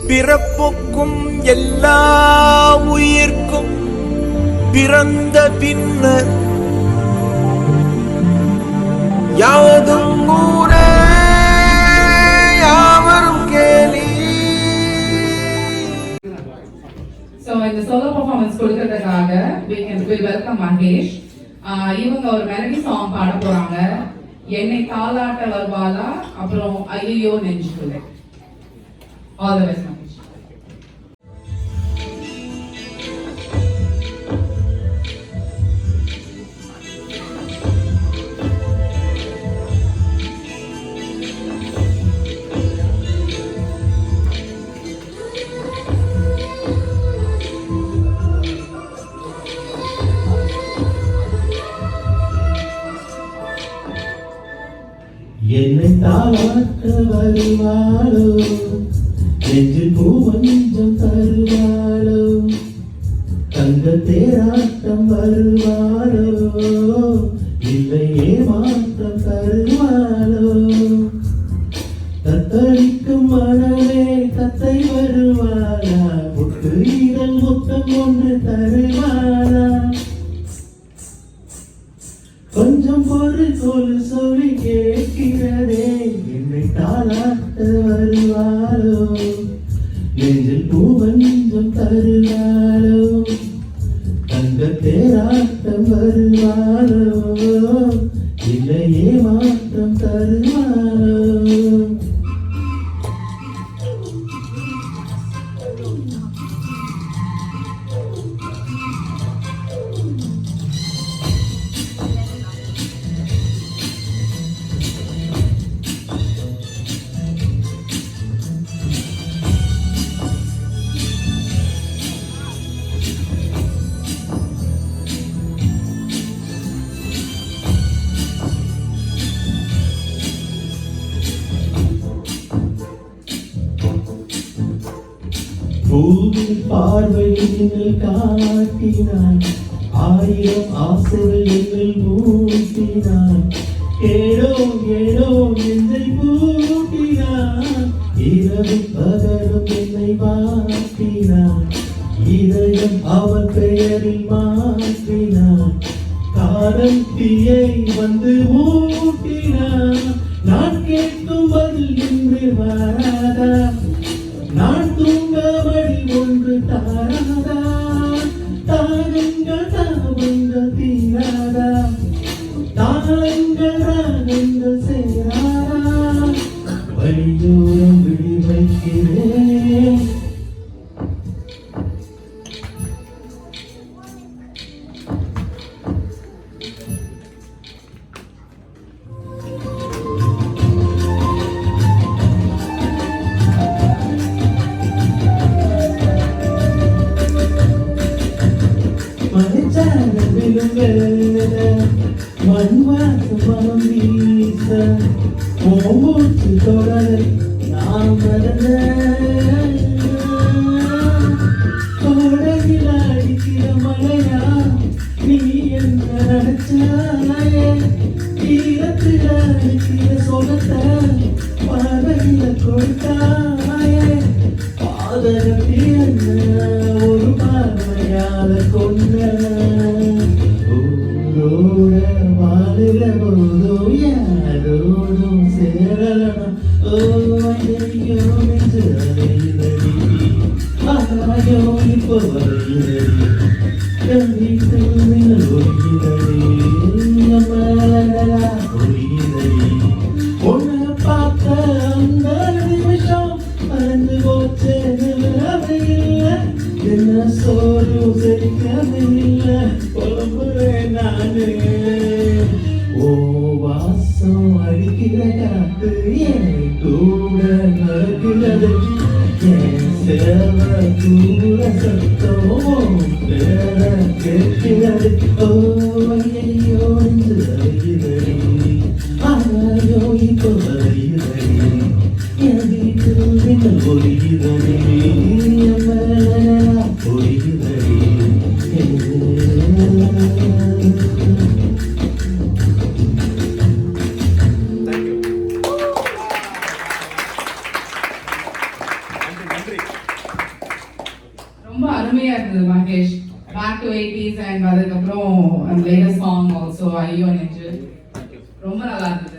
பிறப்புக்கும் எல்லா உயிர்க்கும் பிறந்த பின்னர் யாவதும் ஊரே யாவரும் கேலி. So இந்த solo performance கொடுக்கிறதுக்காக we welcome Mahesh. இவங்க ஒரு மெலடி சாங் பாட போறாங்க. என்னை தாளாட்ட வருவாளா, அப்புறம் ஐயோ நெஞ்சுக்குள்ளே. All the best, Mahesh. என்னை தாளாட்ட வருவாளோ, நெஞ்சில் பூவஞ்சம் தருவாளோ, தங்க தேராட்டம் வருவாளோ, இல்லையே மாற்றம் தருவாளோ, தத்தளிக்கும் மனமே தத்தை வருவாளா, முட்டு ஈரல் முத்தம் ஒன்று தருவாளா, கொஞ்சம் பொறு சொல்லி கேட்கிறதே, என்னை தாளாட்ட வருவாளோ, நெஞ்சில் பூவஞ்சம் தருவாளோ, தங்க தேராட்டம் வருவாளோ, இல்லையே மாற்றம் தருவாளோ. பூவின் பார்வையில் காட்டினான், ஆயிரம் ஆசைகள் என்னில் மூட்டினான், ஏழோ ஏழோ என்னை பூட்டினான், இரவு பகலும் என்னை மாற்றினான், இதயம் அவன் பெயரில் மாற்றினான், காதல் தீயை வந்து ஊட்டினான், நான் கேட்கும் பதில் இன்று வராதா, நான் தூங்கபடி ஒன்று தாராதா, தாகங்கள் தாபங்கள் தீராதா, தாளங்கள் ராகங்கள் சேராதா, வழியோரம் விழி வைக்கிறேன். மண்வாசம் வீச மூச்சு தொடர நாம் கோடையில் அடிக்கிற மலையா, நீ என்ன நினைச்சாயே, தீரத்தில் அடிக்கிற சொலத்தை பார்வையில கொடுத்தாயே, பாதகத்தில் என்ன ஒரு பார்வையால கொண்ட வாழுற போதோ யாரோடும் சேரலாம், ஐயோ நெஞ்சு அலையுதடி, ஆயோ இப்போ வரையுதடி, என் வீட்டில் மின்னல் ஒழியுதடி, மலரா ஒழியுதடி, உன்னை பார்த்த அந்த நிமிஷம் மறந்து போச்சு நிலவையில், என்ன சோறு செரிக்கவில்லை புலம்புறேன் நானே. ஓ வாசம் அடிக்கிற காத்து என் கூட நடக்கிறது, என் சேவை கூட சத்தம் பேர கேட்கிறது, ஓ ஐயோ என்று அறிகிறடி, ஆயோ இப்போ அறிகிறடி, என் வீட்டில் மின்னல் ஒழிகிறடி, ஒழிகிறடி. நன்றி. இருந்தது Mahesh. Back to 80s and அதுக்கப்புறம் லேட்டஸ்ட் சாங் ஆல்சோ ஐயோ நெஞ்சு ரொம்ப நல்லா இருந்தது.